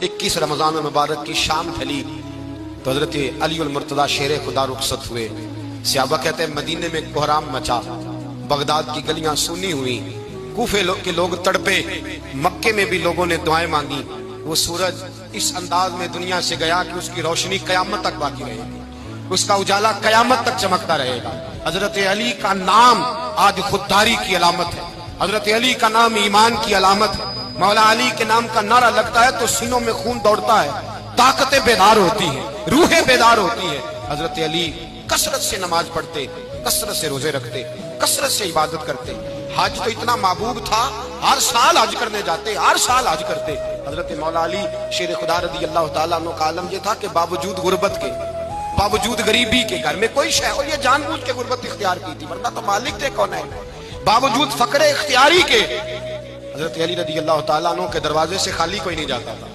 21 रमजान मुबारक की शाम ढली तो हजरत अली उल मुर्तदा शेर खुदा रुखसत हुए। सहाबा कहते हैं मदीने में कोहराम मचा, बगदाद की गलियां सुनी हुई, कूफे के लोग तड़पे, मक्के में भी लोगों ने दुआएं मांगी। वो सूरज इस अंदाज में दुनिया से गया कि उसकी रोशनी कयामत तक बाकी रहेगी, उसका उजाला कयामत तक चमकता रहेगा। हजरत अली का नाम आज खुददारी की अलामत है, हजरत अली का नाम ईमान की अलामत है। मौला अली के नाम का नारा लगता है तो सीनों में खून दौड़ता है, ताकतें बेदार होती हैं, रूहें बेदार होती है। हजरत अली कसरत से नमाज पढ़ते, कसरत से रोजे रखते, कसरत से इबादत करते। हज तो इतना महबूब था, हर साल हज करने जाते, हर साल हज करते। हजरत मौला अली शेर खुदा रदी अल्लाह तआला अन्हु का आलम ये था कि बावजूद गुर्बत के, बावजूद गरीबी के, घर में कोई शय और ये जानबूझ के गुर्बत इख्तियार की थी, वरना तो मालिक थे कौन है। बावजूद फकरे इख्तियारी के हजरत अली रदी अल्लाह तआला अन्हु के दरवाजे से खाली कोई नहीं जाता था।